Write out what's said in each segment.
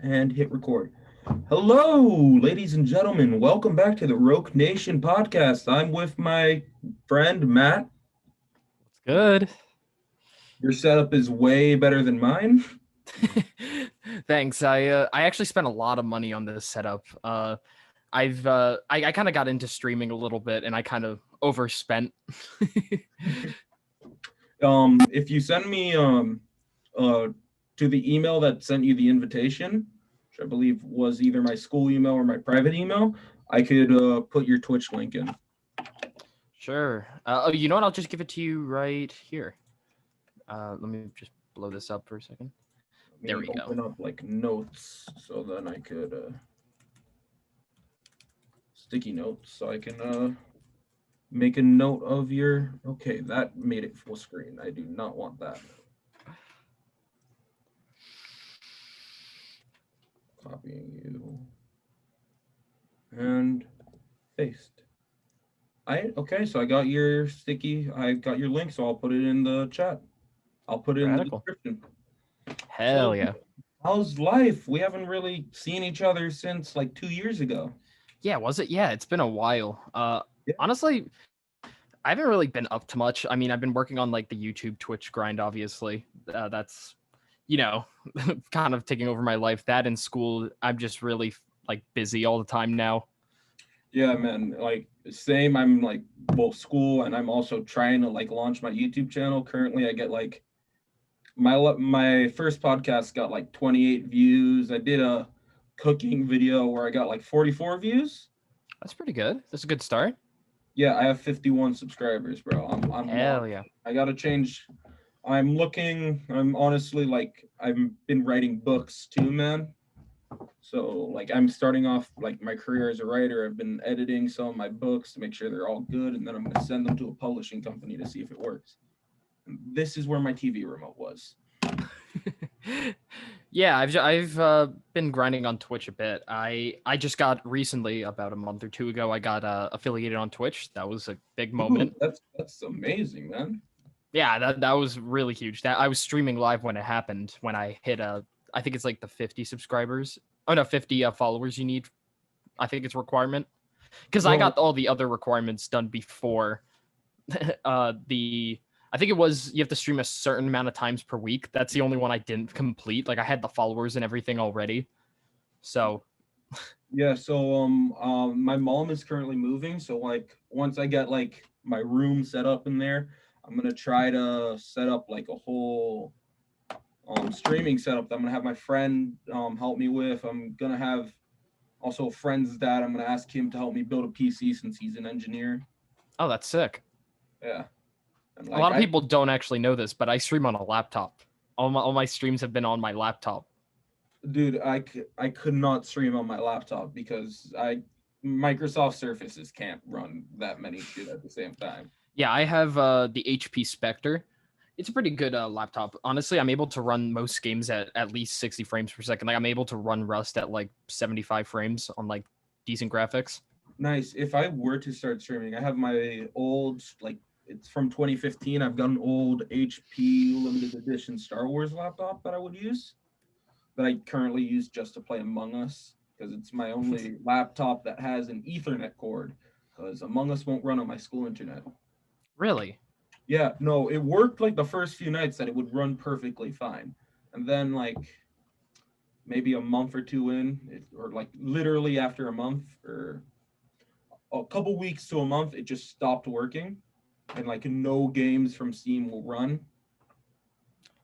And hit record. Hello, ladies and gentlemen. Welcome back to the RoqNation podcast. I'm with my friend Matt. It's good. Your setup is way better than mine. Thanks. I actually spent a lot of money on this setup. I kind of got into streaming a little bit, and I kind of overspent. If you send me uh to the email that sent you the invitation, which I believe was either my school email or my private email, I could put your Twitch link in. Sure. Oh, you know what? I'll just give it to you right here. Let me just blow this up for a second. Let There me we go. open up like notes so then I could sticky notes so I can make a note of your. Okay, that made it full screen. I do not want that. Copying you and paste. Okay, so I got your sticky. I got your link, so I'll put it in the chat. I'll put it in the Radical. description. Hell So, yeah. how's life? We haven't really seen each other since like 2 years ago. Yeah, was it? Yeah, it's been a while. Yeah, Honestly, I haven't really been up to much. I mean, I've been working on like the YouTube, Twitch grind, obviously. That's, you know, kind of taking over my life. That in school, I'm just really like busy all the time now. yeah, man. Like same. I'm like both school, and I'm also trying to like launch my YouTube channel. Currently, I get like my first podcast got like 28 views. I did a cooking video where I got like 44 views. That's pretty good. That's a good start. Yeah, I have 51 subscribers, bro. I'm Hell launching. yeah. I gotta change. I'm looking. I'm honestly like I've been writing books too, man. So like I'm starting off like my career as a writer. I've been editing some of my books to make sure they're all good, and then I'm gonna send them to a publishing company to see if it works. And this is where my TV remote was. Yeah, I've been grinding on Twitch a bit. I just got recently, about a month or two ago, I got affiliated on Twitch. That was a big Dude, moment. that's amazing, man. Yeah, that was really huge. That I was streaming live when it happened. When I hit I think it's like the 50 subscribers. Oh no, 50 followers you need. I think it's a requirement because I Bro, got all the other requirements done before the. I think it was you have to stream a certain amount of times per week. That's the only one I didn't complete. Like I had the followers and everything already. So yeah, so my mom is currently moving, so like once I get like my room set up in there, I'm gonna try to set up like a whole streaming setup that I'm gonna have my friend help me with. I'm gonna have also a friend's dad. I'm gonna ask him to help me build a PC since he's an engineer. oh, that's sick. Yeah, and A like lot of people don't actually know this, but I stream on a laptop. All my streams have been on my laptop. dude, I could not stream on my laptop because I Microsoft Surfaces can't run that many shit at the same time. Yeah, I have the HP Spectre. It's a pretty good laptop. Honestly, I'm able to run most games at least 60 frames per second. Like I'm able to run Rust at like 75 frames on like decent graphics. Nice. If I were to start streaming, I have my old like it's from 2015. I've got an old HP limited edition Star Wars laptop that I would use that I currently use just to play Among Us because it's my only laptop that has an Ethernet cord because Among Us won't run on my school internet. Really? Yeah, no, it worked like the first few nights that it would run perfectly fine. And then like maybe a month or two in, or like literally after a month or a couple weeks to a month, it just stopped working, and like no games from Steam will run.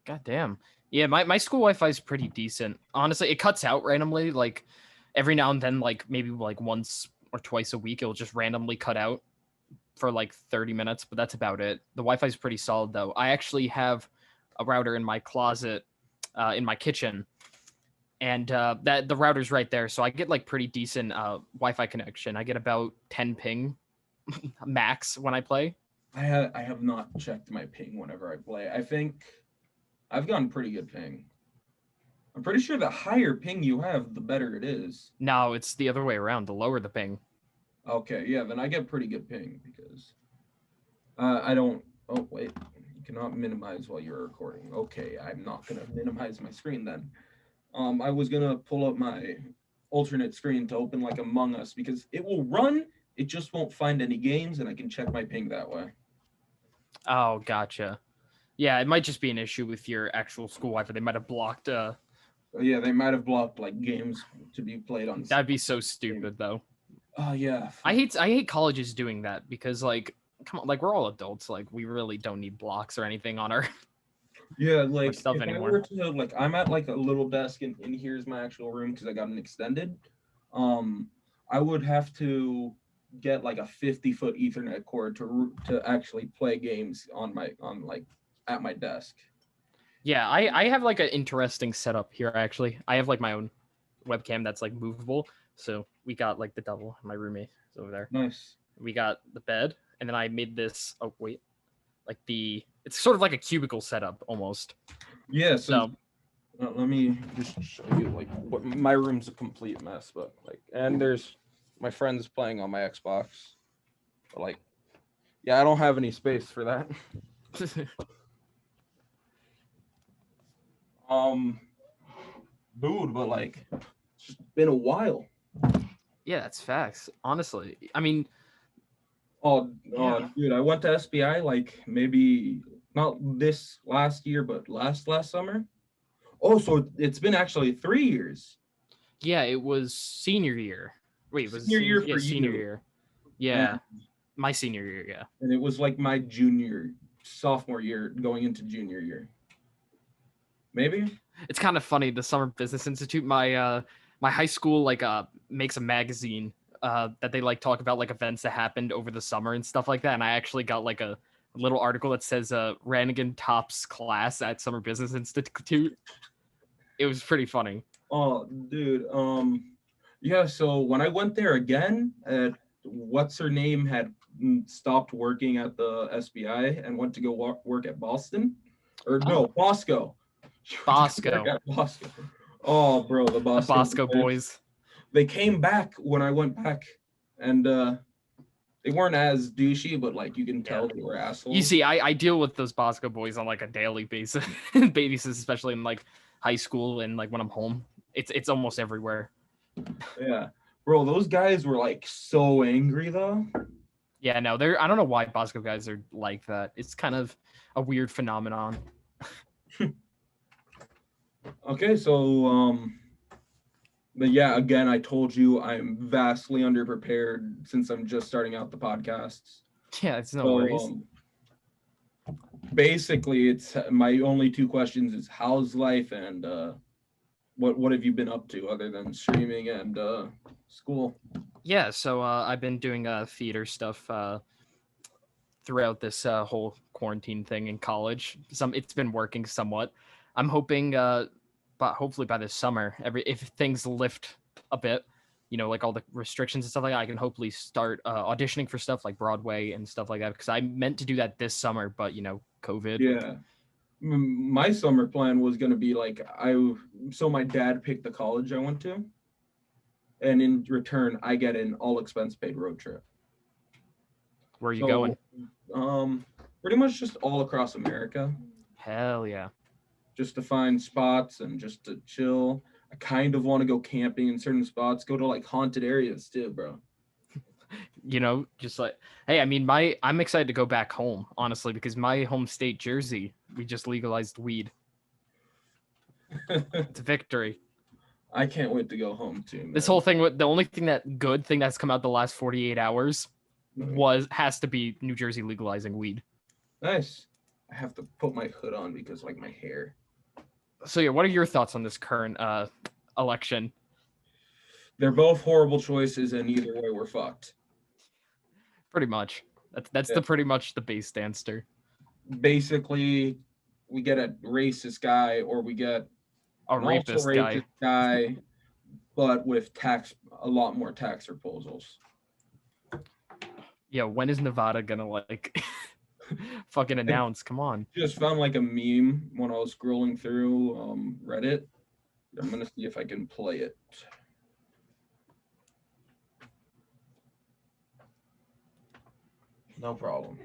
God damn. Yeah, my school Wi-Fi is pretty decent. Honestly, it cuts out randomly. Like every now and then, like maybe like once or twice a week, it'll just randomly cut out for like 30 minutes, but that's about it. The Wi-Fi is pretty solid though. I actually have a router in my closet, in my kitchen, and that the router's right there, so I get like pretty decent Wi-Fi connection. I get about 10 ping max when I play. I have not checked my ping whenever I play. I think I've gotten pretty good ping. I'm pretty sure the higher ping you have, the better it is. No, it's the other way around. The lower the ping. Okay, yeah, then I get pretty good ping because I don't. Oh wait, you cannot minimize while you're recording. Okay, I'm not gonna minimize my screen then. I was gonna pull up my alternate screen to open like Among Us because it will run. It just won't find any games, and I can check my ping that way. Oh, gotcha. Yeah, it might just be an issue with your actual school Wi-Fi. They might have blocked. Yeah, they might have blocked like games to be played on. That'd be so stupid, though. Oh yeah. I hate colleges doing that because like, come on, like we're all adults. Like we really don't need blocks or anything on our Yeah, our like stuff if I were anymore. to like, I'm at like a little desk, and here's my actual room because I got an extended. Um, I would have to get like a 50-foot Ethernet cord to actually play games on like at my desk. Yeah, I have like an interesting setup here actually. I have like my own webcam that's like movable. So we got like the double. My roommate is over there. Nice. We got the bed, and then I made this. Oh wait, like it's sort of like a cubicle setup almost. Yeah. So So let me just show you like what my room's a complete mess, but like, and there's my friends playing on my Xbox. But like, yeah, I don't have any space for that. Um, dude, but like, it's just been a while. yeah, that's facts. Honestly, I mean, Oh, yeah, dude, I went to SBI like maybe not this last year, but last summer. Oh, so it's been actually 3 years. yeah, it was senior year. Wait, was it Senior year yeah, for senior you, year. and Yeah, my senior year. Yeah, it was like my sophomore year going into junior year. Maybe. it's kind of funny. The Summer Business Institute, my high school like makes a magazine that they like talk about like events that happened over the summer and stuff like that. And I actually got like a little article that says Rannigan tops class at Summer Business Institute. It was pretty funny. Oh, dude. Yeah. So when I went there again, what's her name had stopped working at the SBI and went to go work at Boston, or no, Oh, Bosco. She went to go work Bosco, at Bosco. Oh, bro, the the Bosco Bosco boys. boys. They came back when I went back, and they weren't as douchey, but like you can Yeah. tell they were You assholes. see, I deal with those Bosco boys on like a daily basis, basis, especially in like high school and like when I'm home. It's almost everywhere. Yeah, bro, those guys were like so angry though. Yeah, no, they're I don't know why Bosco guys are like that. It's kind of a weird phenomenon. Okay, so but yeah, again, I told you I'm vastly underprepared since I'm just starting out the podcasts. Yeah, it's no So worries. basically, it's my only two questions is how's life and what have you been up to other than streaming and school? Yeah, so I've been doing theater stuff throughout this whole quarantine thing in college. It's been working somewhat. I'm hoping, but hopefully by this summer, if things lift a bit, like all the restrictions and stuff like that, I can hopefully start auditioning for stuff like Broadway and stuff like that. Because I meant to do that this summer, but COVID. Yeah. My summer plan was going to be like so my dad picked the college I went to, and in return I get an all expense paid road trip. Where are you So going? um pretty much just all across America, Hell yeah. just to find spots and just to chill. I kind of want to go camping in certain spots, go to like haunted areas too, bro. Just like, hey, I mean, I'm excited to go back home, honestly, because my home state, Jersey, we just legalized weed. It's a victory. I can't wait to go home too, This man. whole thing, the only good thing that's come out the last 48 hours has to be New Jersey legalizing weed. Nice. I have to put my hood on because like my hair. So yeah, what are your thoughts on this current election? They're both horrible choices, and either way we're fucked. Pretty much. That's Yeah. the pretty much the base dancer. Basically, we get a racist guy, or we get A an also rapist racist guy. guy, but with a lot more tax proposals. Yeah, when is Nevada gonna like fucking I announce? Come on. just found like a meme when I was scrolling through Reddit. I'm gonna see if I can play it. No problem.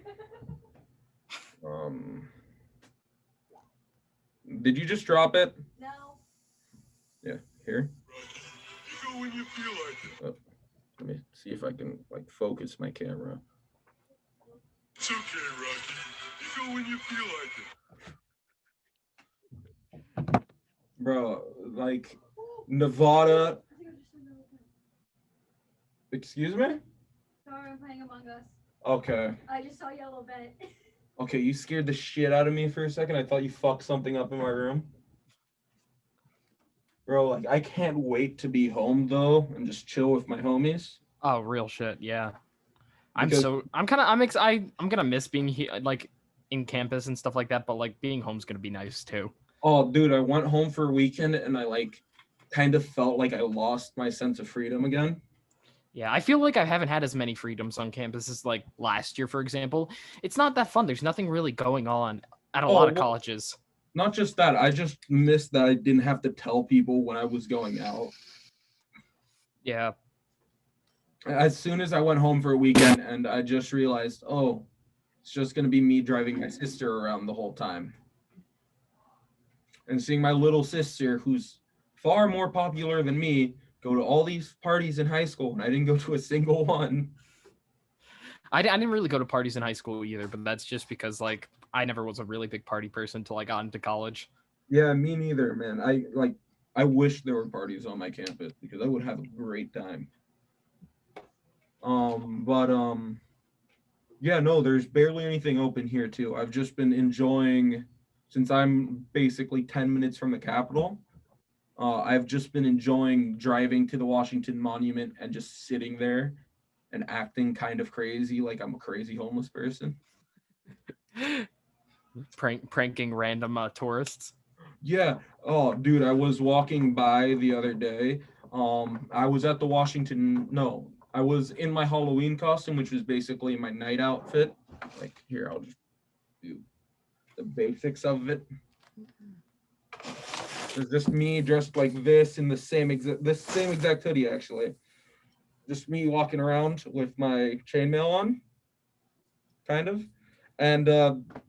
Did you just drop it? No. Here. Oh, let me see if I can like focus my camera. It's okay, Rocky. You go when you feel like it. Bro, like Nevada. Excuse me? Sorry, I'm playing Among Us. Okay. I just saw yellow vent. Okay, you scared the shit out of me for a second. I thought you fucked something up in my room. Bro, like I can't wait to be home though and just chill with my homies. Oh, real shit. Yeah. Because I'm gonna miss being here, like in campus and stuff like that. But like being home's gonna be nice too. oh dude, I went home for a weekend and I like kind of felt like I lost my sense of freedom again. Yeah, I feel like I haven't had as many freedoms on campus as like last year, for example. It's not that fun. There's nothing really going on at a lot Oh, of well, colleges. not just that, I just missed that I didn't have to tell people when I was going out. Yeah. As soon as I went home for a weekend and I just realized, oh, it's just going to be me driving my sister around the whole time. And seeing my little sister, who's far more popular than me, go to all these parties in high school, and I didn't go to a single one. I didn't really go to parties in high school either, but that's just because like I never was a really big party person until I got into college. Yeah, me neither, man. I wish there were parties on my campus because I would have a great time. But yeah, no, there's barely anything open here too. I've just been enjoying since I'm basically 10 minutes from the Capitol. I've just been enjoying driving to the Washington Monument and just sitting there and acting kind of crazy, like I'm a crazy homeless person. Pranking random tourists. Yeah. Oh, dude, I was walking by the other day. I was at the Washington. No, I was in my Halloween costume, which was basically my night outfit. Like here, I'll just do the basics of it. It's just me dressed like this in the same exact hoodie actually. Just me walking around with my chainmail on, kind of. And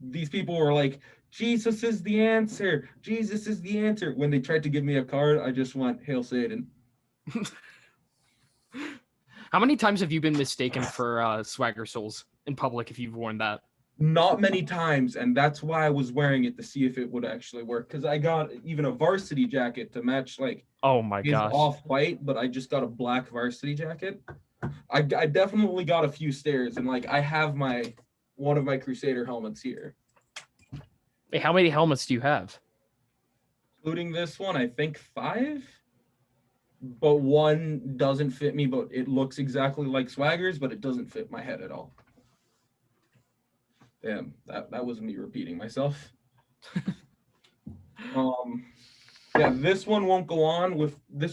these people were like, Jesus is the answer. Jesus is the answer. When they tried to give me a card, I just went, Hail Satan. How many times have you been mistaken for Swagger Souls in public if you've worn that? Not many times. And that's why I was wearing it to see if it would actually work. Because I got even a varsity jacket to match like Oh my his gosh. off-white, but I just got a black varsity jacket. I definitely got a few stares. And like I have one of my Crusader helmets here. Hey, how many helmets do you have? Including this one, I think 5. But one doesn't fit me, but it looks exactly like Swagger's, but it doesn't fit my head at all. Damn, that was me repeating myself. Yeah, this one will go on with the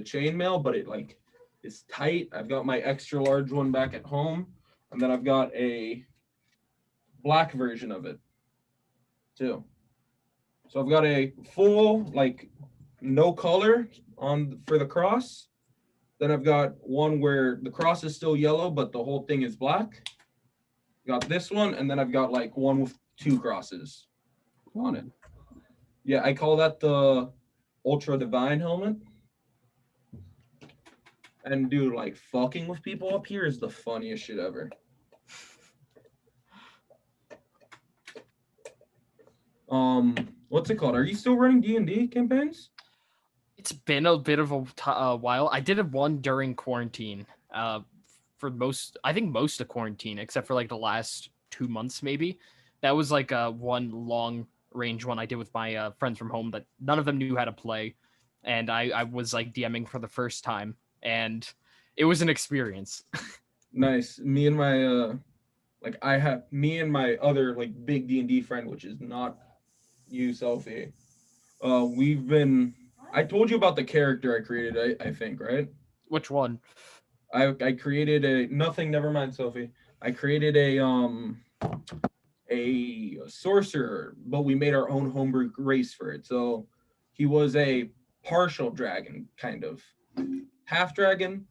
chainmail, but it like is tight. I've got my extra large one back at home, and then I've got a black version of it too. So I've got a full like no color on for the cross. Then I've got one where the cross is still yellow, but the whole thing is black. Got this one, and then I've got like one with 2 crosses on it. Yeah, I call that the Ultra Divine helmet. And dude, like fucking with people up here is the funniest shit ever. What's it called? Are you still running D&D campaigns? It's been a bit of a while. I did one during quarantine. For I think most of quarantine, except for like the last 2 months, maybe. That was like one long range one I did with my friends from home that none of them knew how to play, and I was like DMing for the first time, and it was an experience. Nice. Me and my other like big D&D friend, which is not you, Sophie. We've been. I told you about the character I created. I think, right? Which one? I created a nothing. Never mind, Sophie. I created a sorcerer, but we made our own homebrew race for it. So he was a partial dragon, kind of half dragon.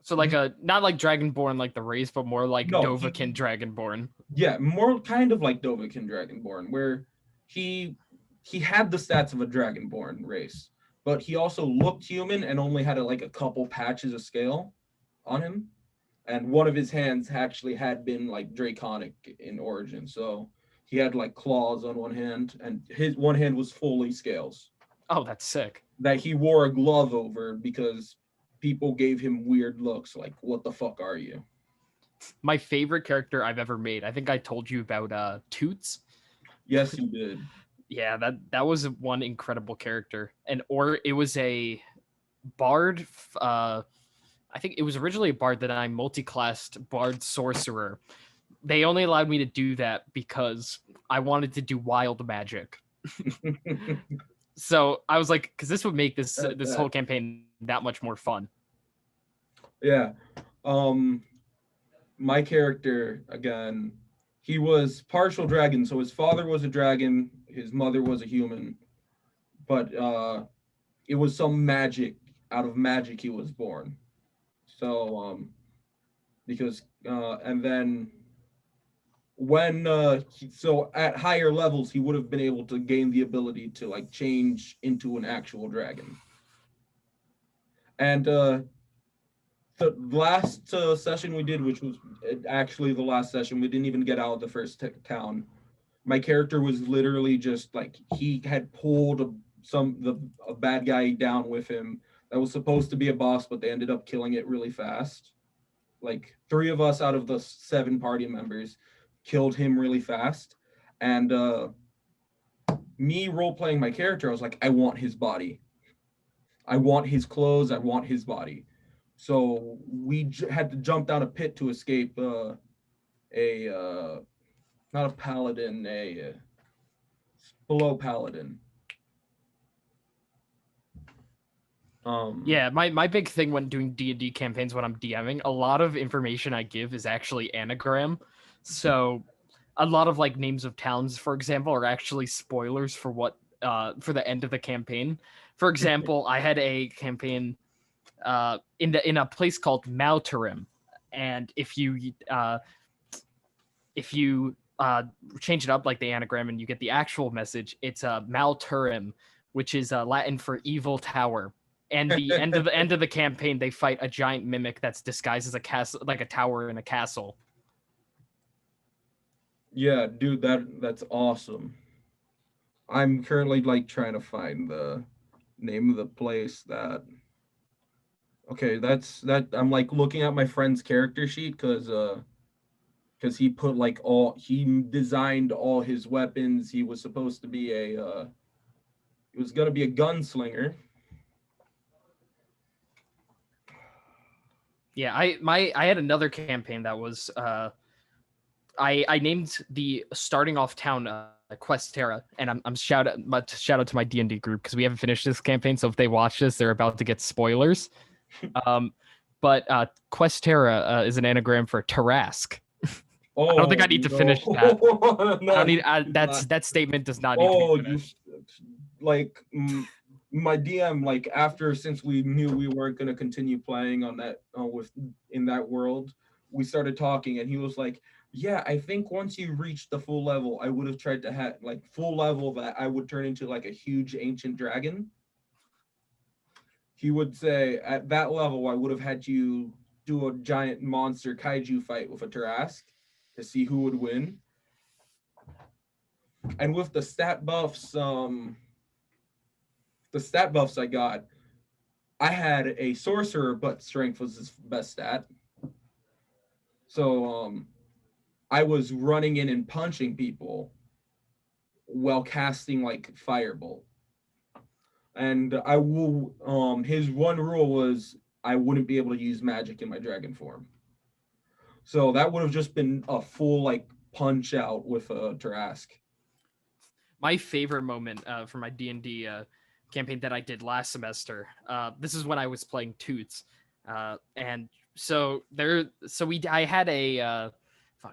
So like a not like Dragonborn like the race, but more like No, Dovahkiin Dragonborn. Yeah, more kind of like Dovahkiin Dragonborn, where he had the stats of a Dragonborn race, but he also looked human and only had like a couple patches of scale on him. And one of his hands actually had been like draconic in origin. So he had like claws on one hand, and his one hand was fully scales Oh, that's sick. that he wore a glove over because people gave him weird looks like, what the fuck are you? My favorite character I've ever made. I think I told you about Toots. Yes, you did. Yeah, that was one incredible character. And or it was a bard I think it was originally a bard that I multi-classed bard sorcerer. They only allowed me to do that because I wanted to do wild magic. So I was like, because this would make this whole campaign that much more fun. Yeah. Um my character again, he was partial dragon, so his father was a dragon, his mother was a human, but it was some magic, out of magic he was born. So because and then when so at higher levels he would have been able to gain the ability to like change into an actual dragon. And the last session we did, which was actually the last session, we didn't even get out of the first town. My character was literally just like he had pulled a bad guy down with him that was supposed to be a boss, but they ended up killing it really fast. Like 3 of us out of the 7 party members killed him really fast, and me role playing my character, I was like, I want his body, I want his clothes, I want his body. So we had to jump down a pit to escape a not a paladin, a below paladin. Yeah, my big thing when doing D&D campaigns when I'm DMing, a lot of information I give is actually anagram. So a lot of like names of towns, for example, are actually spoilers for what for the end of the campaign. For example, I had a campaign in a place called Maltarim, and if you change it up like the anagram and you get the actual message, it's Malturim, which is Latin for evil tower. And the end of the campaign, they fight a giant mimic that's disguised as a castle, like a tower in a castle. Yeah, dude, that's awesome. I'm currently like trying to find the name of the place that. Okay, that. I'm like looking at my friend's character sheet because he put like all he designed all his weapons. He was supposed to be a he was gonna be a gunslinger. Yeah, I had another campaign that was I named the starting off town Questera, and I'm shout out to my D&D group because we haven't finished this campaign. So if they watch this, they're about to get spoilers. But Questera is an anagram for Tarask. Oh, I don't think I need to finish that. No, I don't need. you do not. That statement does not need to Oh, be you finished. like my DM, like after, since we knew we weren't going to continue playing on that with in that world, we started talking and he was like, yeah, I think once you reach the full level, I would have tried to have like full level that I would turn into like a huge ancient dragon. He would say at that level I would have had you do a giant monster kaiju fight with a Tarask to see who would win. And with the stat buffs I got, I had a sorcerer, but strength was his best stat. So I was running in and punching people while casting like firebolt. And I will his one rule was I wouldn't be able to use magic in my dragon form. So that would have just been a full like punch out with a Tarask. My favorite moment for my D&D campaign that I did last semester. This is when I was playing Toots, and I had a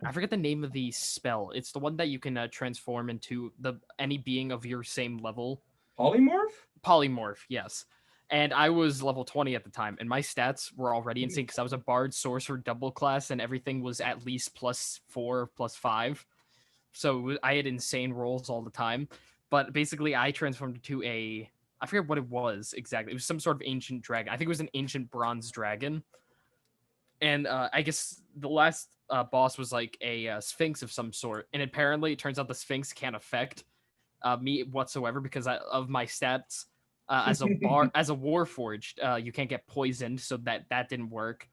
I forget the name of the spell. It's the one that you can transform into any being of your same level. Polymorph? Polymorph, yes. And I was level 20 at the time, and my stats were already insane because I was a bard, sorcerer, double class, and everything was at least +4, +5. So I had insane rolls all the time. But basically, I transformed to I forget what it was exactly. It was some sort of ancient dragon. I think it was an ancient bronze dragon. And I guess the last boss was like a sphinx of some sort. And apparently, it turns out the sphinx can't affect me whatsoever because of my stats. As a warforged, you can't get poisoned, so that didn't work.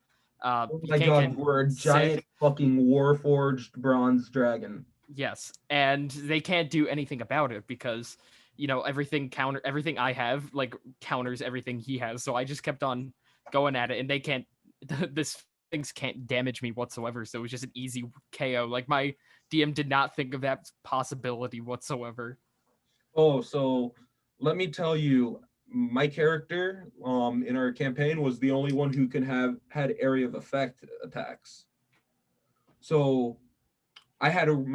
Oh You my can't god, get we're a giant sick. fucking warforged bronze dragon. Yes, and they can't do anything about it because everything I have like counters everything he has. So I just kept on going at it, and they can't. This things can't damage me whatsoever. So it was just an easy KO. Like my DM did not think of that possibility whatsoever. Oh, so let me tell you, my character in our campaign was the only one who can have had area of effect attacks. So my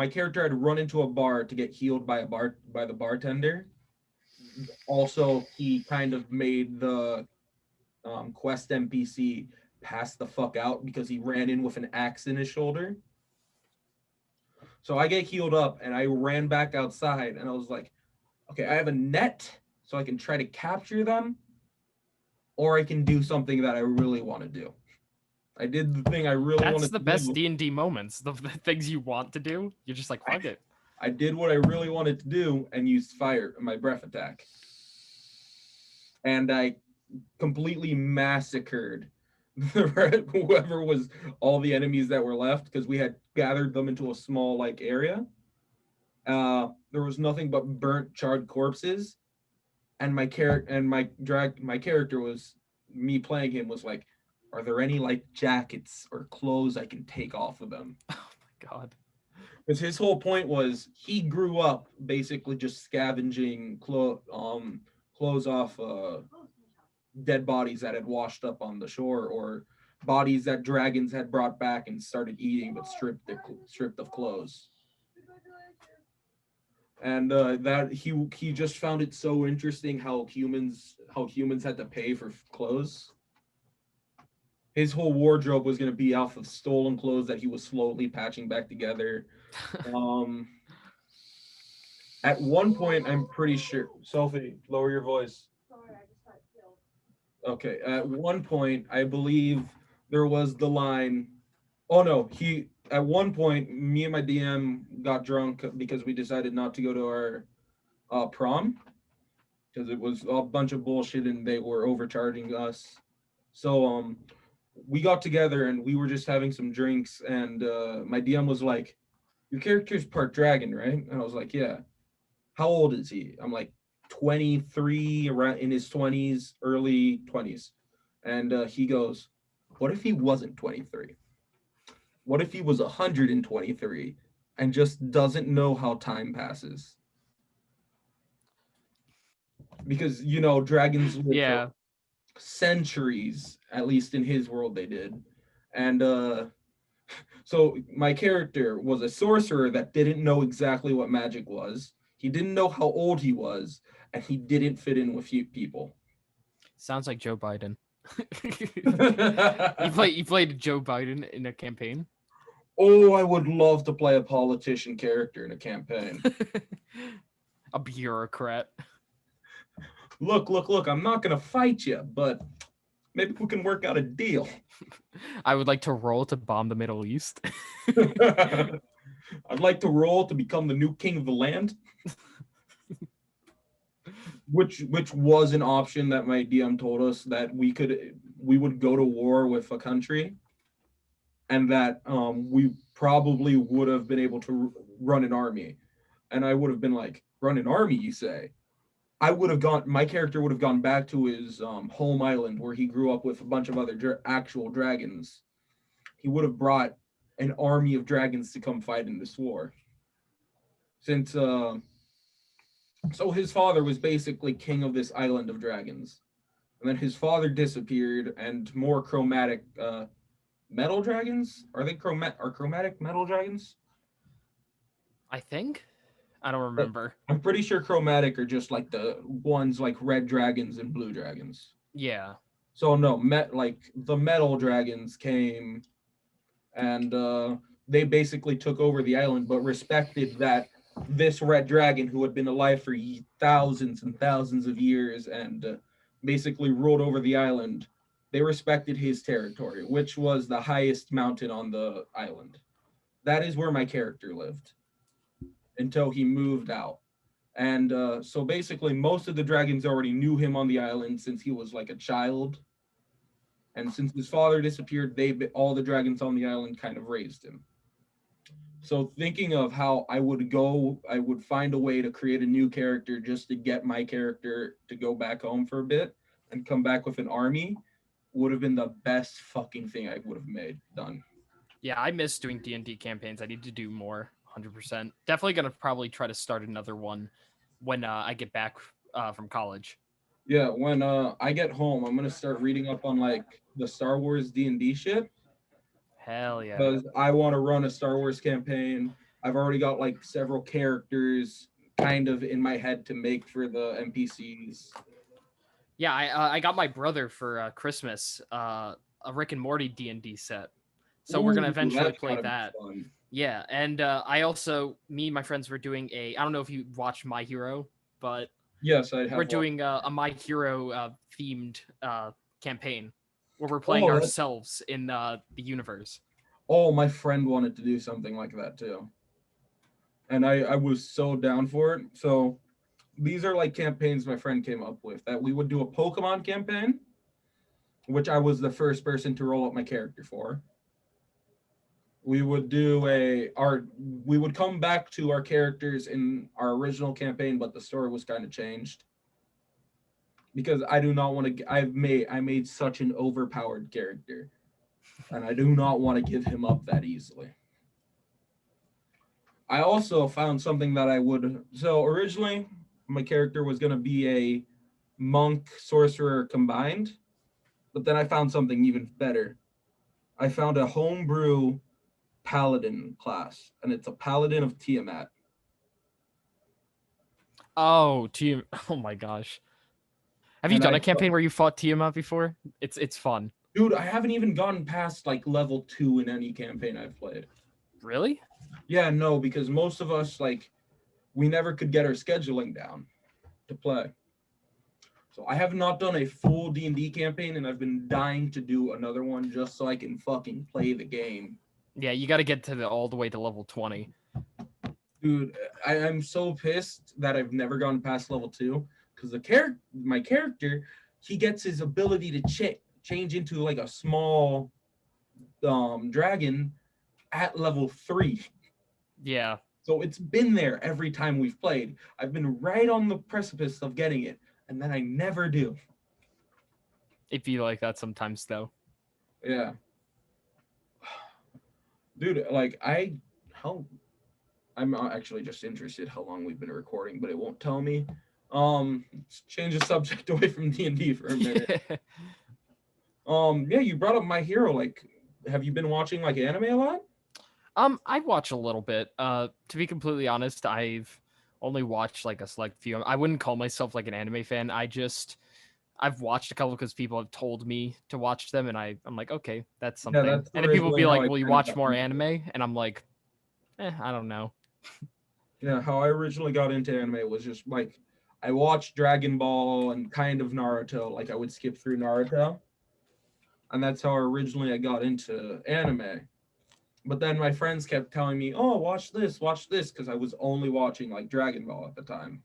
character had to run into a bar to get healed by the bartender. Also, he kind of made the quest NPC pass the fuck out because he ran in with an axe in his shoulder. So I get healed up and I ran back outside and I was like, okay, I have a net so I can try to capture them, or I can do something that I really want to do. I did the thing I really That's wanted the to best do. D&D moments. The things you want to do, you're just like, fuck it. I did what I really wanted to do and used fire, my breath attack. And I completely massacred whoever was all the enemies that were left because we had gathered them into a small like area. There was nothing but burnt, charred corpses, and my character was me playing him was like, are there any like jackets or clothes I can take off of them? Oh my god. Because his whole point was he grew up basically just scavenging clothes off dead bodies that had washed up on the shore or bodies that dragons had brought back and started eating but stripped of clothes. And that he just found it so interesting how humans had to pay for clothes. His whole wardrobe was going to be off of stolen clothes that he was slowly patching back together. um at one point, I'm pretty sure, Sophie, lower your voice. Sorry, I just got killed. Okay, at one point, I believe there was the line. Oh no, he at one point, me and my DM got drunk because we decided not to go to our prom because it was a bunch of bullshit and they were overcharging us. So we got together and we were just having some drinks and my DM was like, "Your character's part dragon, right?" And I was like, "Yeah." How old is he? I'm like 23, around in his 20s, early 20s. And he goes, what if he wasn't 23? What if he was 123 and just doesn't know how time passes? Because, dragons live for Yeah. centuries, at least in his world they did. And so my character was a sorcerer that didn't know exactly what magic was. He didn't know how old he was, and he didn't fit in with people. Sounds like Joe Biden. You played Joe Biden in a campaign? Oh, I would love to play a politician character in a campaign. A bureaucrat. Look, I'm not going to fight you, but maybe we can work out a deal. I would like to roll to bomb the Middle East. I'd like to roll to become the new king of the land. Which was an option that my DM told us that we would go to war with a country and that we probably would have been able to run an army. And I would have been like, run an army, you say? My character would have gone back to his home island where he grew up with a bunch of other actual dragons. He would have brought an army of dragons to come fight in this war. Since so his father was basically king of this island of dragons. And then his father disappeared and more chromatic metal dragons? Are chromatic metal dragons? I think. I don't remember. I'm pretty sure chromatic are just like the ones like red dragons and blue dragons. Yeah. So no, like the metal dragons came and they basically took over the island, but respected that this red dragon who had been alive for thousands and thousands of years and basically ruled over the island. They respected his territory, which was the highest mountain on the island. That is where my character lived until he moved out. And so basically, most of the dragons already knew him on the island since he was like a child. And since his father disappeared, all the dragons on the island kind of raised him. So thinking of how I would find a way to create a new character just to get my character to go back home for a bit and come back with an army would have been the best fucking thing I would have done. Yeah, I miss doing D&D campaigns. I need to do more, 100%. Definitely gonna probably try to start another one when I get back from college. Yeah, when I get home, I'm gonna start reading up on like the Star Wars D&D shit Hell yeah. because I want to run a Star Wars campaign. I've already got like several characters kind of in my head to make for the NPCs. Yeah, I got my brother for Christmas a Rick and Morty D&D set. So we're gonna Ooh, eventually that's play gotta be that. fun. Yeah, and I also, me and my friends were doing I don't know if you watched My Hero, but Yes, I we're have. doing a My Hero themed campaign where we're playing Oh, ourselves in the universe. oh, my friend wanted to do something like that too, and I was so down for it. So these are like campaigns my friend came up with that we would do a Pokemon campaign, which I was the first person to roll up my character for. We would do we would come back to our characters in our original campaign, but the story was kind of changed because I do not want to. I made such an overpowered character, and I do not want to give him up that easily. I also found something that I would. So originally, my character was going to be a monk sorcerer combined, but then I found something even better. I found a homebrew paladin class, and it's a paladin of Tiamat. Oh, team! Oh my gosh, have you And done I, a campaign where you fought Tiamat before? It's fun. dude, I haven't even gotten past like level 2 in any campaign I've played. Really? Yeah, no, because most of us like we never could get our scheduling down to play. So I have not done a full D&D campaign, and I've been dying to do another one just so I can fucking play the game. Yeah, you got to get to all the way to level 20. Dude, I'm so pissed that I've never gone past level 2 because my character, he gets his ability to change into like a small dragon at level 3. Yeah, So it's been there every time we've played. I've been right on the precipice of getting it, and then I never do. it'd be like that sometimes though. Yeah. Dude, like I'm actually just interested how long we've been recording, but it won't tell me. Let's change the subject away from D&D for a minute. Yeah, you brought up My Hero. Like, have you been watching like anime a lot? I watch a little bit. To be completely honest, I've only watched like a select few. I wouldn't call myself like an anime fan. I've watched a couple because people have told me to watch them, and I'm like, okay, that's Yeah, something. that's And then people originally be how like, I will you kind of watch got more into it. anime? And I'm like, I don't know. Yeah, how I originally got into anime was just like I watched Dragon Ball and kind of Naruto. Like I would skip through Naruto, and that's how originally I got into anime. But then my friends kept telling me, "Oh, watch this," because I was only watching like Dragon Ball at the time.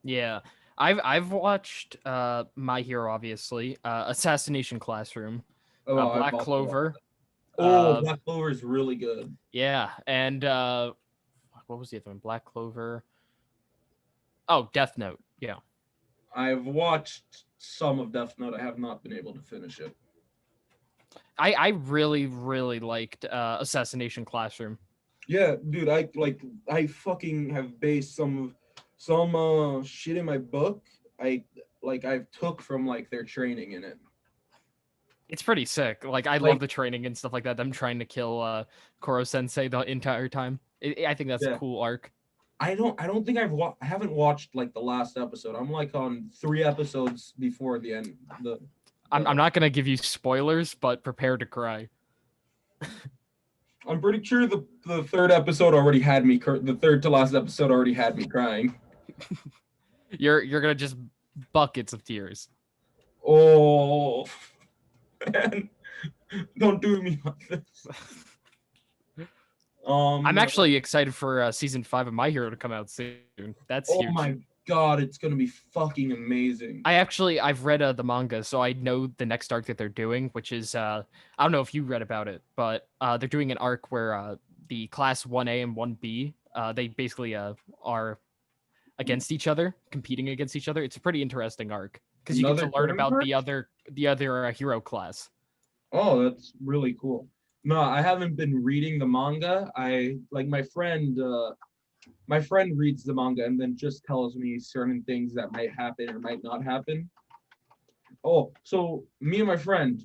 Yeah, I've watched My Hero, obviously, Assassination Classroom, Oh, I've Black also watched. Clover. Oh, Uh, Black Clover is really good. yeah, and what was the other one? Black Clover. Oh, Death Note. Yeah. I've watched some of Death Note. I have not been able to finish it. I really liked Assassination Classroom. Yeah, dude, I fucking have based some shit in my book. I've took from like their training in it. It's pretty sick. Like I love Like the training and stuff like that. Them trying to kill Koro Sensei the entire time. I think that's a yeah, cool arc. I don't think I haven't watched like the last episode. I'm like on 3 episodes before the end. I'm The not gonna give you spoilers, but prepare to cry. I'm pretty sure the third episode already had me. The third to last episode already had me crying. You're gonna just buckets of tears. Oh, man, don't do me like this. I'm actually excited for season 5 of My Hero to come out soon. That's Oh huge. my god, it's gonna be fucking amazing. I've read the manga, so I know the next arc that they're doing, which is I don't know if you read about it, but they're doing an arc where the class 1A and 1B they basically are against each other, competing against each other. It's a pretty interesting arc because you get to Another learn tournament about arc? the other hero class. Oh, that's really cool. No, I haven't been reading the manga. I like my friend reads the manga and then just tells me certain things that might happen or might not happen. Oh, so me and my friend,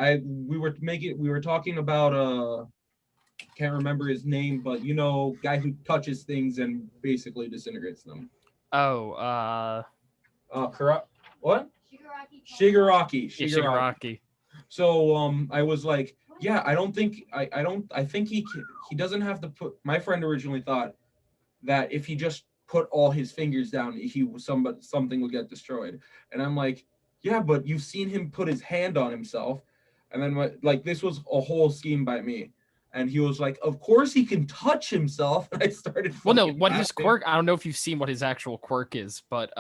we were talking about can't remember his name, but you know, guy who touches things and basically disintegrates them. Oh, What? Shigaraki. Shigaraki. yeah, Shigaraki. Shigaraki. So I was like, yeah, I don't think I think he doesn't have to put. My friend originally thought that if he just put all his fingers down, something would get destroyed. And I'm like, yeah, but you've seen him put his hand on himself, and then like this was a whole scheme by me. And he was like, of course he can touch himself. And I started. Well, no, fucking what his laughing. quirk, I don't know if you've seen what his actual quirk is, but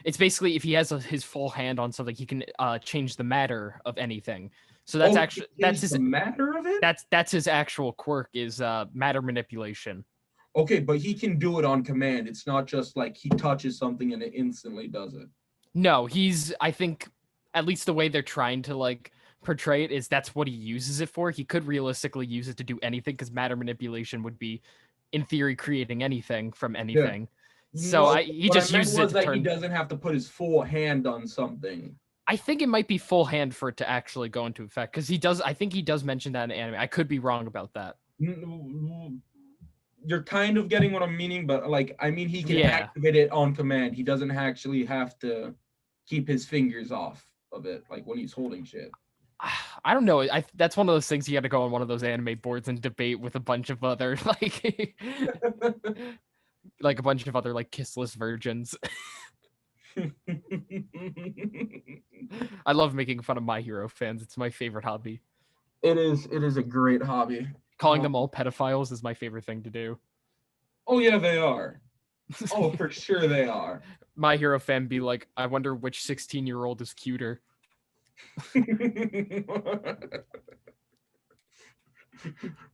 it's basically if he has his full hand on something, he can change the matter of anything. So that's Oh, actually that's the matter of it. that's his actual quirk is matter manipulation. Okay, but he can do it on command. It's not just like he touches something and it instantly does it. No, I think at least the way they're trying to like portray it is that's what he uses it for. He could realistically use it to do anything because matter manipulation would be in theory creating anything from Yeah. anything. So No, he what I just meant uses it was to that he turn. doesn't have to put his full hand on something. I think it might be full hand for it to actually go into effect because he does. I think he does mention that in anime. I could be wrong about that. You're kind of getting what I'm meaning, but like, I mean, he can Yeah. activate it on command. He doesn't actually have to keep his fingers off of it, like when he's holding shit. I don't know. That's one of those things you got to go on one of those anime boards and debate with a bunch of other like a bunch of other like kissless virgins. I love making fun of My Hero fans. It's my favorite hobby. It is a great hobby. Calling them all pedophiles is my favorite thing to do. Oh yeah, they are. Oh, for sure they are. My Hero fan be like, I wonder which 16-year-old is cuter.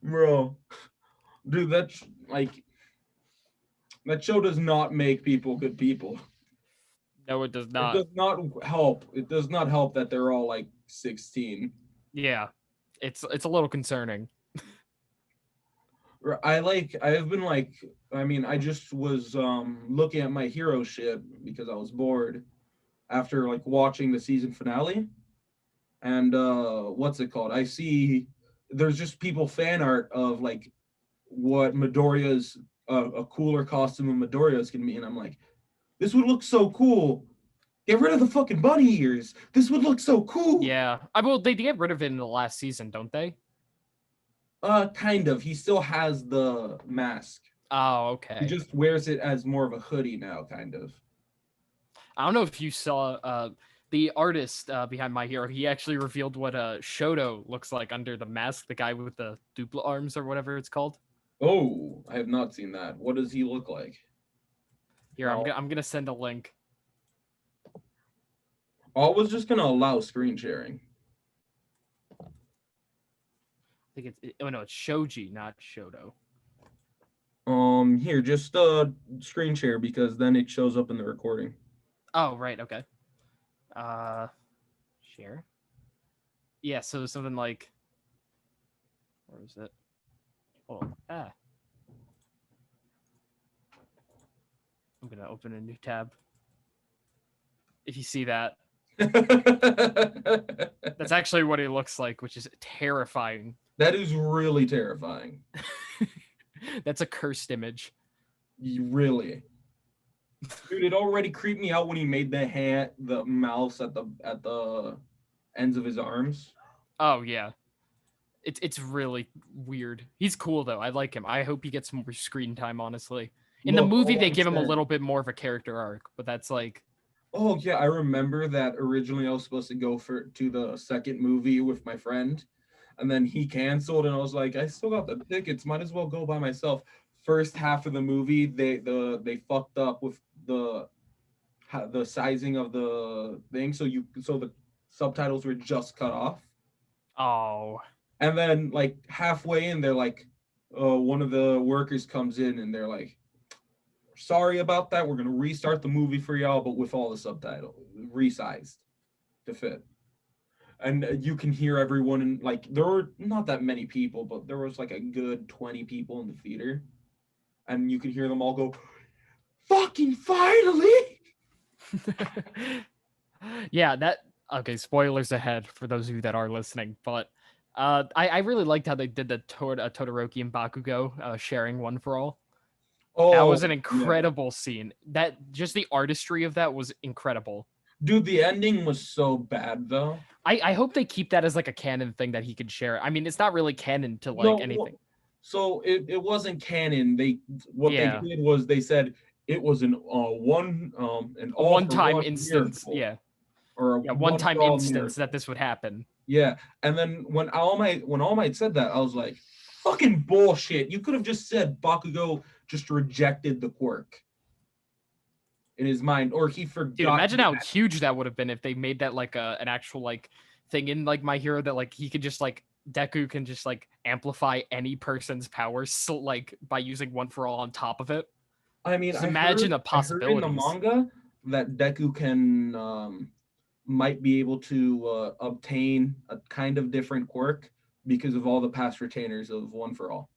Bro, dude, that's like that show does not make people good people. No, it does It not. does not help. It does not help that they're all like 16. Yeah, it's a little concerning. I've been like, I mean, I just was looking at my hero shit because I was bored after like watching the season finale. And what's it called? I see there's just people fan art of like what Midoriya's a cooler costume of Midoriya's can be, and I'm like, this would look so cool. Get rid of the fucking bunny ears. This would look so cool. Yeah, well, they get rid of it in the last season, don't they? Kind of. He still has the mask. Oh, He okay. just wears it as more of a hoodie now, kind of. I don't know if you saw the artist behind My Hero. He actually revealed what Shoto looks like under the mask, the guy with the dupla arms or whatever it's called. Oh, I have not seen that. What does he look like? Here, No. I'm gonna send a link. I was just gonna allow screen sharing. I think it's Shoji, not Shoto. Here, just screen share because then it shows up in the recording. Oh, right, okay. Share. Yeah, so something like, where is it? Oh, I'm gonna open a new tab. If you see that, that's actually what he looks like, which is terrifying. That is really terrifying. That's a cursed image. Really. Dude, it already creeped me out when he made the mouse at the ends of his arms. Oh yeah, It's really weird. He's cool though. I like him. I hope he gets more screen time. Honestly, in the Look, movie all they I'm give him a saying. little bit more of a character arc, but that's like Oh yeah, I remember that originally I was supposed to go to the second movie with my friend, and then he canceled, and I was like, I still got the tickets, might as well go by myself. First half of the movie, they fucked up with the sizing of the thing, so the subtitles were just cut off, oh and then like halfway in, they're like, one of the workers comes in, and they're like, sorry about that, we're gonna restart the movie for y'all, but with all the subtitle resized to fit. And you can hear everyone, and like there were not that many people, but there was like a good 20 people in the theater, and you can hear them all go, fucking finally. yeah, that okay, spoilers ahead for those of you that are listening, but I really liked how they did the Todoroki and Bakugo sharing One for All. That Oh was an yeah, incredible scene. That just the artistry of that was incredible. dude, the ending was so bad though. I hope they keep that as like a canon thing that he could share. I mean, it's not really canon to like No, anything. so it wasn't canon. What they Yeah. did was they said it was an A all for one-time one instance. miracle, Yeah. or a Yeah, one one-time for all instance that miracle. this would happen. Yeah, and then when All Might said that, I was like, fucking bullshit. You could have just said Bakugo just rejected the quirk in his mind, or he Dude, forgot. imagine how huge that would have been if they made that like an actual like thing in like My Hero that like he could just like Deku can just like amplify any person's powers so like by using One for All on top of it. I mean, Just imagine the I heard in the possibilities. manga that Deku can might be able to obtain a kind of different quirk because of all the past retainers of One for All.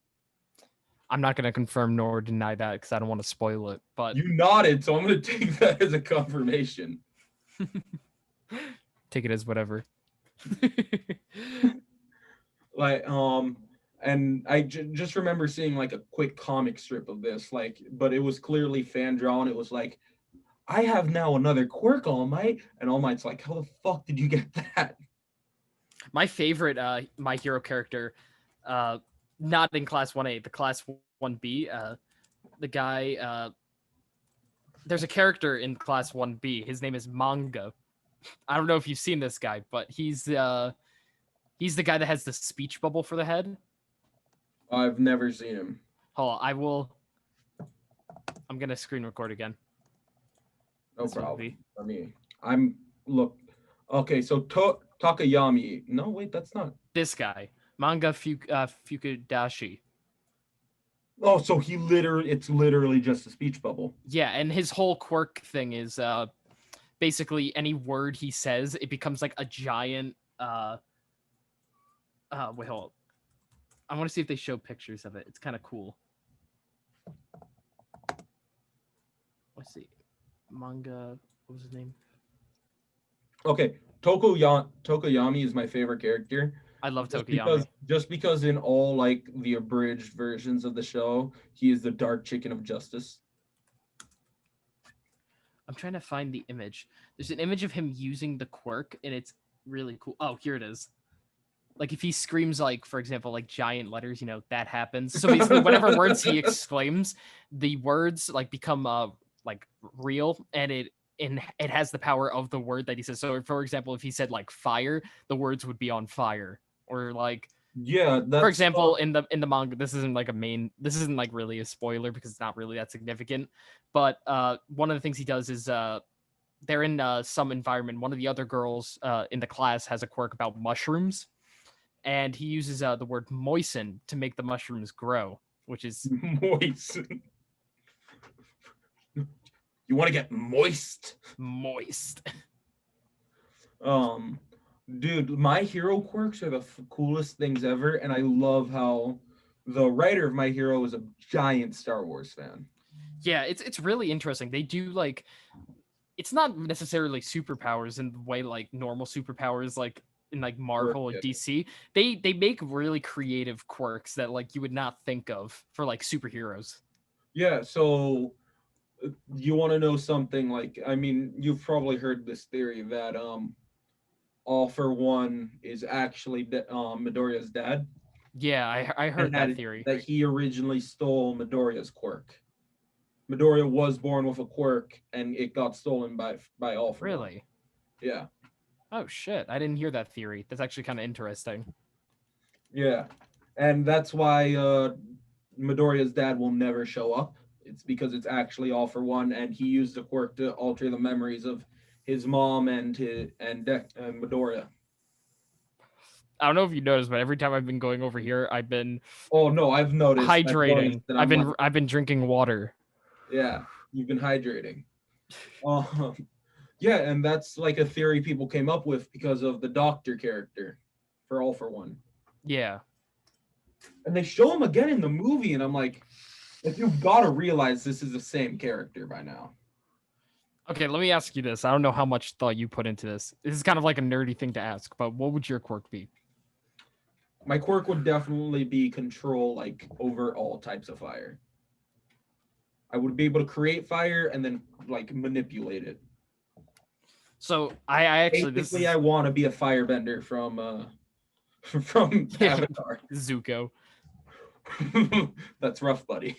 I'm not gonna confirm nor deny that because I don't want to spoil it, but You nodded, so I'm gonna take that as a confirmation. take it as whatever. Like and just remember seeing like a quick comic strip of this, like, but it was clearly fan drawn. It was like, I have now another quirk, All Might, and All Might's like, how the fuck did you get that? My favorite My Hero character, uh, not in Class 1A, the Class 1B, the guy. There's a character in Class 1B. His name is Manga. I don't know if you've seen this guy, but he's the guy that has the speech bubble for the head. I've never seen him. Hold on, I will. I'm gonna screen record again. No This problem movie. for me. I'm look. Okay, so Takayami. No, wait, that's not. This guy, Manga Fukudashi. Oh, so it's literally just a speech bubble. Yeah, and his whole quirk thing is basically any word he says, it becomes like a giant wait, hold on. I want to see if they show pictures of it. It's kind of cool. Let's see. Manga, what was his name? Okay, Tokoyami is my favorite character. I love Just Tokiyami. because in all like the abridged versions of the show, he is the dark chicken of justice. I'm trying to find the image. There's an image of him using the quirk, and it's really cool. Oh, here it is. Like if he screams like, for example, like giant letters, that happens. So basically, whatever words he exclaims, the words like become like real, and it has the power of the word that he says. So, for example, if he said like fire, the words would be on fire, or like Yeah, for that's example, in the manga, this isn't like really a spoiler because it's not really that significant. But one of the things he does is they're in some environment. One of the other girls in the class has a quirk about mushrooms, and he uses the word moisten to make the mushrooms grow, which is moist. You want to get moist? moist. Um, dude, my hero quirks are the coolest things ever, and I love how the writer of My Hero is a giant Star Wars fan. Yeah, it's really interesting. They do like it's not necessarily superpowers in the way like normal superpowers like in like Marvel or Yeah. DC. They make really creative quirks that like you would not think of for like superheroes. Yeah, so you want to know something, like, I mean, you've probably heard this theory that All for One is actually Midoriya's dad. Yeah, I heard and that theory. that he originally stole Midoriya's quirk. Midoriya was born with a quirk, and it got stolen by All For One. Really? Yeah, Oh shit, I didn't hear that theory. That's actually kind of interesting. yeah, and that's why Midoriya's dad will never show up. It's because it's actually All For One, and he used the quirk to alter the memories of his mom and Midoriya. I don't know if you noticed, but every time I've been going over here, I've been Oh no, I've noticed. hydrating. And I'm like, I've been drinking water. yeah, you've been hydrating. Yeah, and that's like a theory people came up with because of the doctor character for All For One. Yeah. And they show him again in the movie, and I'm like you've got to realize this is the same character by now. Okay, let me ask you this. I don't know how much thought you put into this. This is kind of like a nerdy thing to ask, but what would your quirk be? My quirk would definitely be control, like over all types of fire. I would be able to create fire and then like manipulate it. So I actually Basically, I want to be a firebender from Yeah. Avatar. Zuko. That's rough, buddy.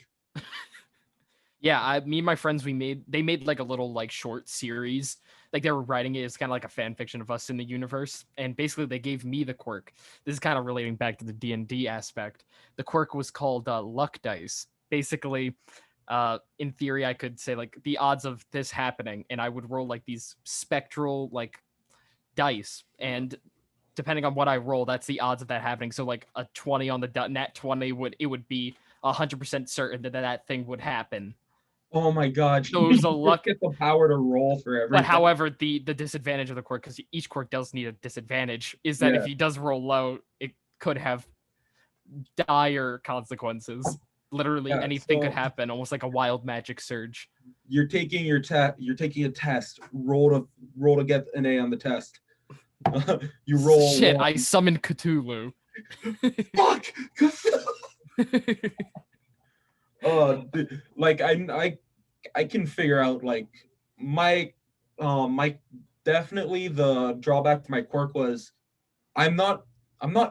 Yeah, me and my friends, they made like a little like short series. Like they were writing it as kind of like a fan fiction of us in the universe. And basically they gave me the quirk. This is kind of relating back to the D&D aspect. The quirk was called luck dice. Basically, in theory, I could say like the odds of this happening, and I would roll like these spectral like dice, and depending on what I roll, that's the odds of that happening. So like a 20 on the nat 20 would be 100% certain that thing would happen. Oh my god! So it was a luck. Get the power to roll for everything. But however, the disadvantage of the quirk, because each quirk does need a disadvantage, is that if he does roll low, it could have dire consequences. Literally anything could happen, almost like a wild magic surge. You're taking your You're taking a test. Roll to get an A on the test. You roll. Shit! I summoned Cthulhu. Fuck. Like I can figure out like my definitely the drawback to my quirk was I'm not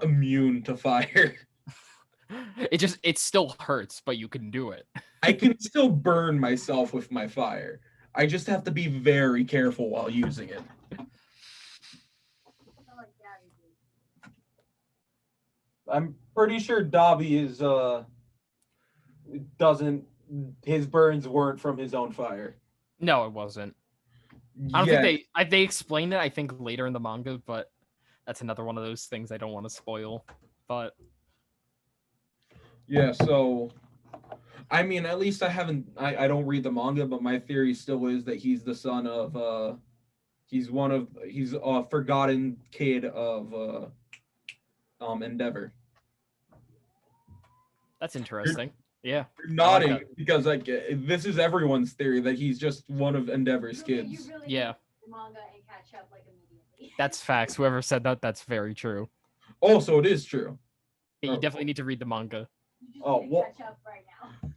immune to fire. It still hurts, but you can do it. I can still burn myself with my fire. I just have to be very careful while using it. I'm pretty sure Dobby is doesn't his burns weren't from his own fire. No, it wasn't. I don't think they explained it, I think, later in the manga, but that's another one of those things I don't want to spoil. But yeah, so I mean, at least I don't read the manga, but my theory still is that he's the son of he's a forgotten kid of Endeavor. That's interesting. Yeah. You're nodding like because like this is everyone's theory that he's just one of Endeavor's kids. You really yeah. Manga and catch up like immediately. That's facts. Whoever said that, that's very true. Oh, so it is true. Yeah, you definitely need to read the manga. Oh, well. Catch up right now.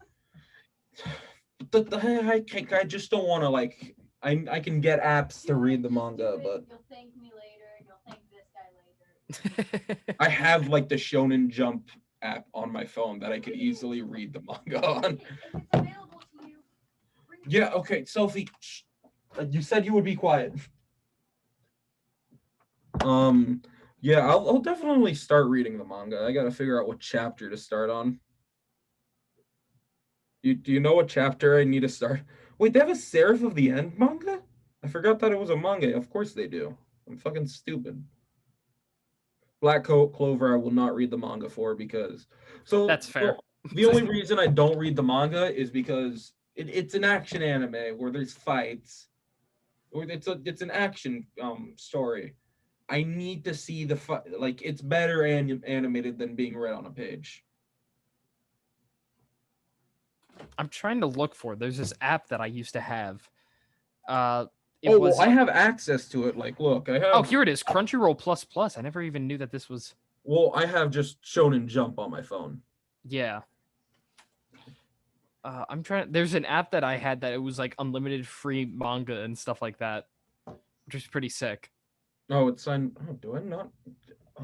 I just don't want to like. I can get apps to read the manga, but you'll thank me later, and you'll thank this guy later. I have like the Shonen Jump app on my phone that I could easily read the manga on. If it's available to you, yeah. Okay, Sophie. You said you would be quiet. Yeah, I'll definitely start reading the manga. I gotta figure out what chapter to start on. Do you know what chapter I need to start? Wait, they have a Seraph of the End manga? I forgot that it was a manga. Of course they do. I'm fucking stupid. Black Clover, I will not read the manga for because that's fair. The only reason I don't read the manga is because it's an action anime where there's fights. Or it's an action story. I need to see the fight. Like it's better animated than being read on a page. I'm trying to look for. There's this app that I used to have. I have access to it. Like, look, I have. Oh, here it is. Crunchyroll Plus Plus. I never even knew that this was. Well, I have just Shonen Jump on my phone. Yeah. I'm trying. There's an app that I had that it was like unlimited free manga and stuff like that, which is pretty sick. Oh, it's on. Oh, do I not?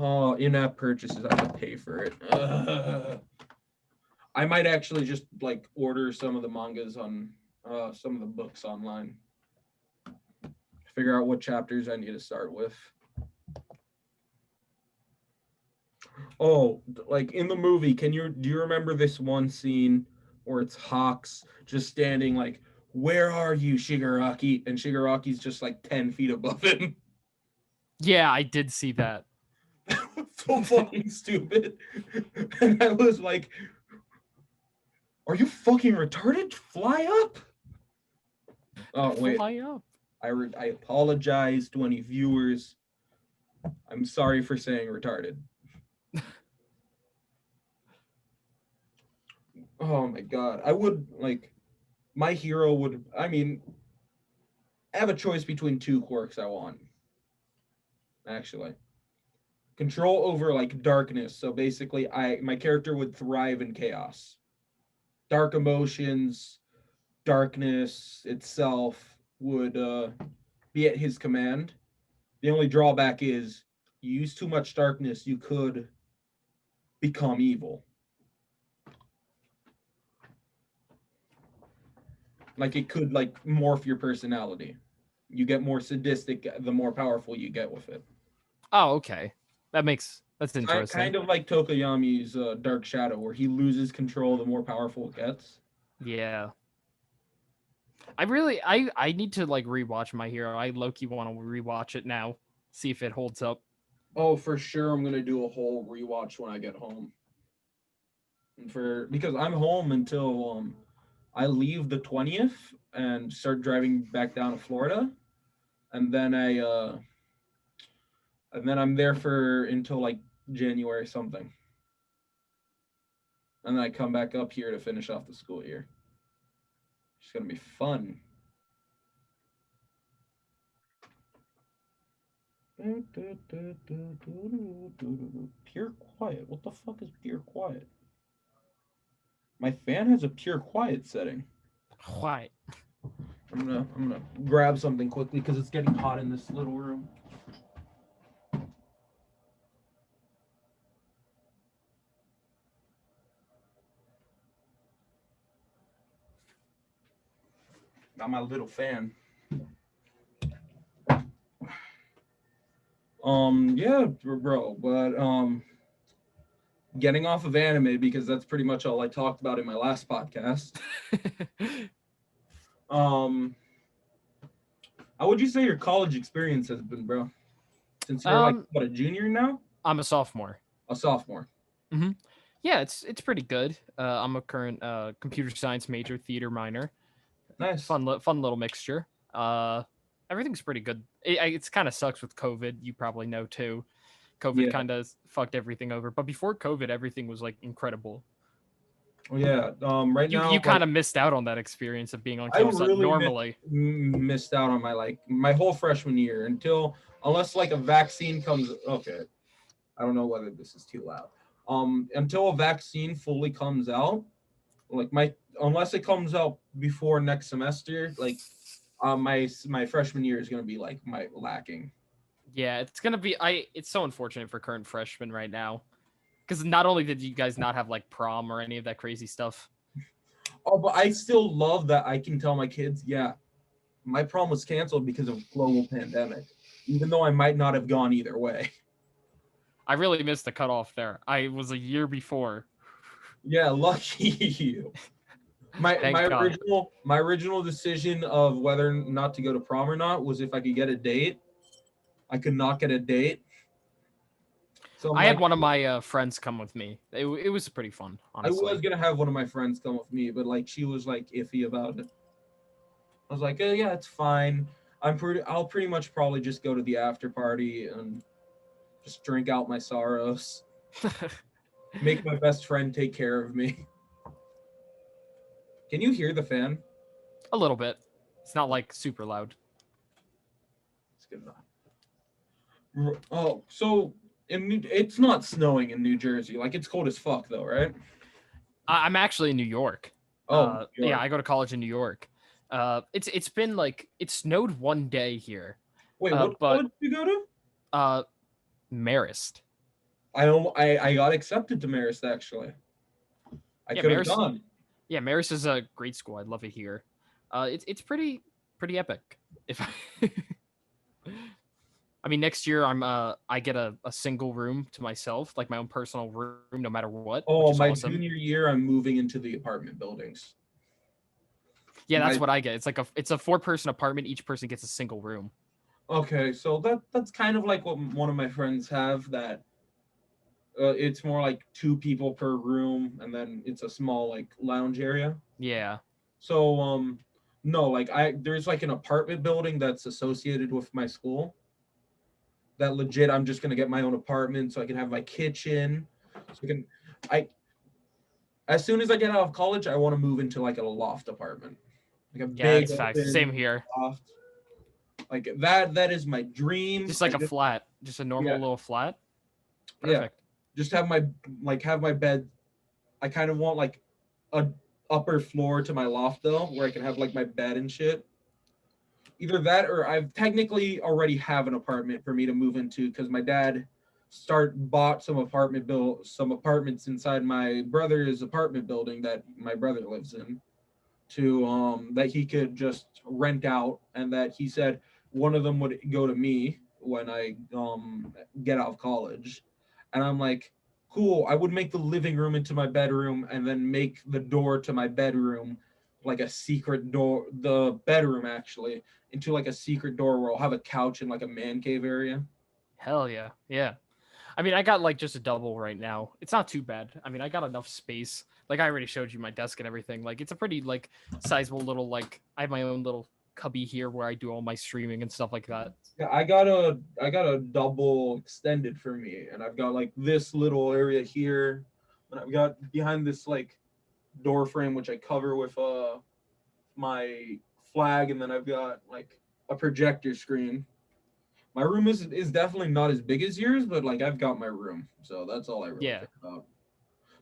Oh, in-app purchases. I have to pay for it. I might actually just like order some of the mangas on some of the books online. Figure out what chapters I need to start with. Oh, like in the movie, do you remember this one scene where it's Hawks just standing like, "Where are you, Shigaraki?" And Shigaraki's just like 10 feet above him. Yeah, I did see that. So fucking stupid. And I was like, "Are you fucking retarded? Fly up!" Oh wait, Fly up. I apologize to any viewers. I'm sorry for saying retarded. Oh my god, I would like my hero would. I mean, I have a choice between two quirks I want. Actually, control over like darkness. So basically, my character would thrive in chaos, dark emotions, darkness itself would be at his command. The only drawback is you use too much darkness, you could become evil. Like it could like morph your personality. You get more sadistic the more powerful you get with it. Oh, okay. That's interesting. Kind of like Tokoyami's Dark Shadow, where he loses control the more powerful it gets. Yeah. I need to like rewatch My Hero. I low-key want to rewatch it now, see if it holds up. Oh, for sure, I'm gonna do a whole rewatch when I get home. Because I'm home until I leave the 20th and start driving back down to Florida, and then I'm there for until like January something, and then I come back up here to finish off the school year. It's gonna be fun. Pure quiet. What the fuck is pure quiet? My fan has a pure quiet setting. Why? I'm gonna grab something quickly because it's getting hot in this little room. Got my little fan. Yeah, bro, but getting off of anime because that's pretty much all I talked about in my last podcast. um how would you say your college experience has been, bro? Since you're like what, a junior now? I'm a sophomore. A sophomore. Mm-hmm. Yeah, it's pretty good. I'm a current computer science major, theater minor. Nice. Fun little mixture. Everything's pretty good. It's kind of sucks with COVID. You probably know too. COVID kind of fucked everything over. But before COVID, everything was like incredible. Yeah. Right now, you kind of missed out on that experience of being on I campus really normally. missed out on my whole freshman year unless like a vaccine comes. Okay, I don't know whether this is too loud. Until a vaccine fully comes out, like unless it comes out before next semester, like my freshman year is gonna be like my lacking. Yeah, it's gonna be. It's so unfortunate for current freshmen right now, because not only did you guys not have like prom or any of that crazy stuff. Oh, but I still love that I can tell my kids, yeah, my prom was canceled because of global pandemic, even though I might not have gone either way. I really missed the cutoff there. I was a year before. Yeah, lucky you. My original decision of whether or not to go to prom or not was if I could get a date. I could not get a date. So I had one of my friends come with me. It was pretty fun, honestly. I was gonna have one of my friends come with me, but like she was like iffy about it. I was like, yeah, it's fine. I'll pretty much probably just go to the after party and just drink out my sorrows. Make my best friend take care of me. Can you hear the fan? A little bit. It's not like super loud. It's good enough. Oh, so it's not snowing in New Jersey. Like it's cold as fuck though, right? I'm actually in New York. Oh, New York. Yeah, I go to college in New York. It's been like it snowed one day here. Wait, what college did you go to? Marist. I don't. I got accepted to Marist actually. I Yeah, could have Marist. gone. Yeah, Marist is a great school. I'd love it here. It's pretty epic. If I mean, next year I get a single room to myself, like my own personal room, no matter what, which Oh, is my awesome. junior year, I'm moving into the apartment buildings. Yeah, that's My what I get. It's a 4-person apartment. Each person gets a single room. Okay, so that's kind of like what one of my friends have. That it's more like two people per room, and then it's a small like lounge area. Yeah. So no, like I there's like an apartment building that's associated with my school. That legit, I'm just gonna get my own apartment so I can have my kitchen. So I can, I as soon as I get out of college, I want to move into like a loft apartment, like a Yeah, big that's facts. Same open here. loft. Like that. That is my dream. Just like a flat, just a normal Yeah, little flat. yeah. Perfect. Just have my bed. I kind of want like a upper floor to my loft though, where I can have like my bed and shit. Either that or I've technically already have an apartment for me to move into because my dad start bought some apartments inside my brother's apartment building that my brother lives in to that he could just rent out, and that he said one of them would go to me when I get out of college. And I'm like, cool, I would make the living room into my bedroom and then make the door to my bedroom like a secret door, the bedroom actually, into like a secret door where I'll have a couch and like a man cave area. Hell yeah. Yeah. I mean, I got like just a double right now. It's not too bad. I mean, I got enough space. Like I already showed you my desk and everything. Like it's a pretty like sizable little like I have my own little cubby here where I do all my streaming and stuff like that. Yeah, I got a double extended for me, and I've got like this little area here, and I've got behind this like door frame which I cover with my flag, and then I've got like a projector screen. My room is definitely not as big as yours, but like I've got my room, so that's all I really Yeah. care about.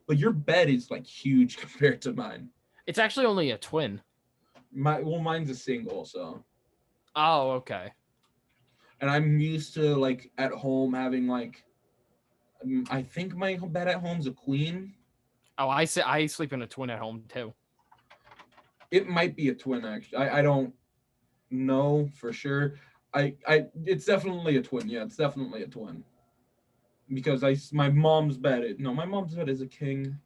But your bed is like huge compared to mine. It's actually only a twin. Mine's a single, so Oh, okay. and I'm used to like at home having like I think my bed at home's a queen. Oh, I sleep in a twin at home too. It might be a twin actually. I don't know for sure. It's definitely a twin. Yeah, it's definitely a twin. Because my mom's bed. No, my mom's bed is a king.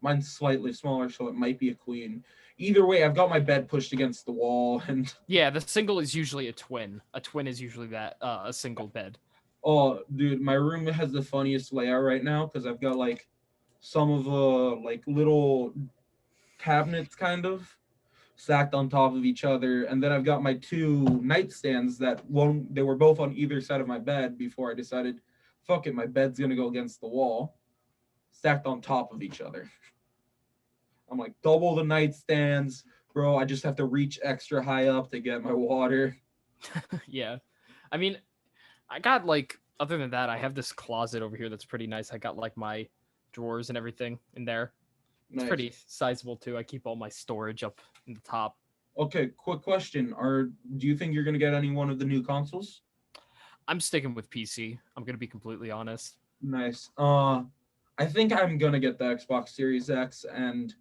Mine's slightly smaller, so it might be a queen. Either way, I've got my bed pushed against the wall, and Yeah, the single is usually a twin. A twin is usually that a single bed. oh, dude, my room has the funniest layout right now because I've got like some of the like little cabinets kind of stacked on top of each other, and then I've got my two nightstands that one they were both on either side of my bed before I decided, fuck it, my bed's gonna go against the wall, stacked on top of each other. I'm like double the nightstands, bro. I just have to reach extra high up to get my water. Yeah. I mean, I got like other than that, I have this closet over here that's pretty nice. I got like my drawers and everything in there. It's Nice. pretty sizable too. I keep all my storage up in the top. Okay, quick question. Do you think you're gonna get any one of the new consoles? I'm sticking with PC. I'm gonna be completely honest. Nice. I think I'm gonna get the Xbox Series X and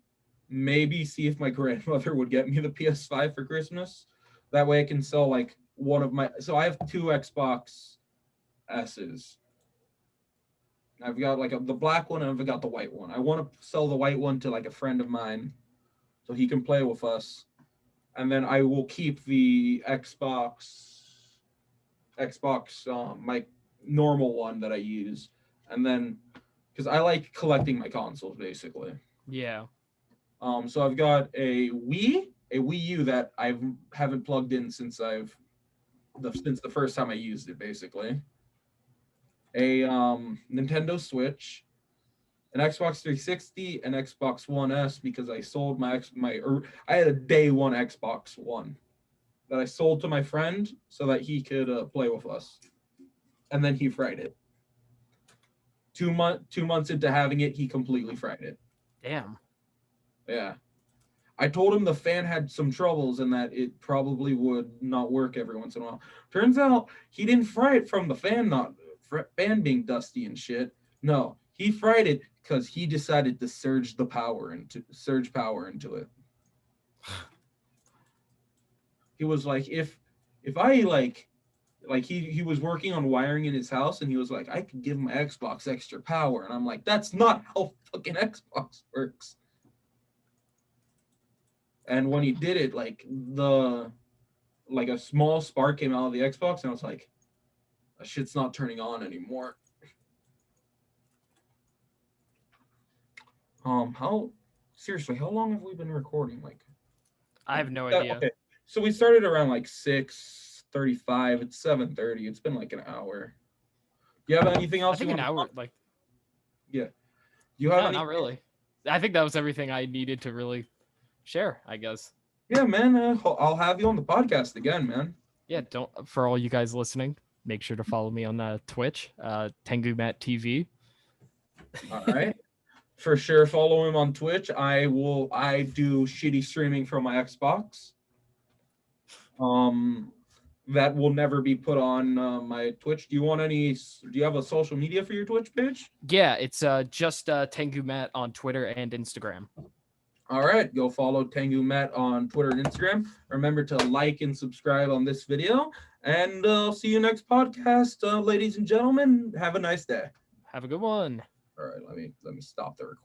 maybe see if my grandmother would get me the PS5 for Christmas. That way I can sell like one of my. So I have two Xbox S's. I've got like the black one and I've got the white one. I want to sell the white one to like a friend of mine so he can play with us. And then I will keep the Xbox my normal one that I use. And then because I like collecting my consoles basically. Yeah. So I've got a Wii U that I haven't plugged in since since the first time I used it, basically. A Nintendo Switch, an Xbox 360, an Xbox One S because I sold I had a day one Xbox One that I sold to my friend so that he could play with us, and then he fried it. 2 months into having it, he completely fried it. Damn. Yeah. I told him the fan had some troubles and that it probably would not work every once in a while. Turns out he didn't fry it from the fan being dusty and shit. No, he fried it because he decided to surge power into it. He was like, if I like he was working on wiring in his house, and he was like, I could give my Xbox extra power, and I'm like, that's not how fucking Xbox works. And when he did it, like a small spark came out of the Xbox, and I was like, that shit's not turning on anymore. How seriously, how long have we been recording? Like, I have no idea. okay, so we started around like 6:35. It's 7:30. It's been like an hour. Do you have anything I else think you an want to hour. talk? Like, Yeah. Do you have no, any? not really. I think that was everything I needed to really share, I guess. Yeah, man. I'll have you on the podcast again, man. Yeah, don't for all you guys listening, make sure to follow me on Twitch, Tengu Matt TV. All right. For sure, follow him on Twitch. I do shitty streaming from my Xbox. Um, that will never be put on my Twitch. Do you have a social media for your Twitch page? Yeah, it's just Tengu Matt on Twitter and Instagram. All right, go follow Tengu Matt on Twitter and Instagram. Remember to like and subscribe on this video, and see you next podcast, ladies and gentlemen. Have a nice day. Have a good one. All right, let me stop the recording.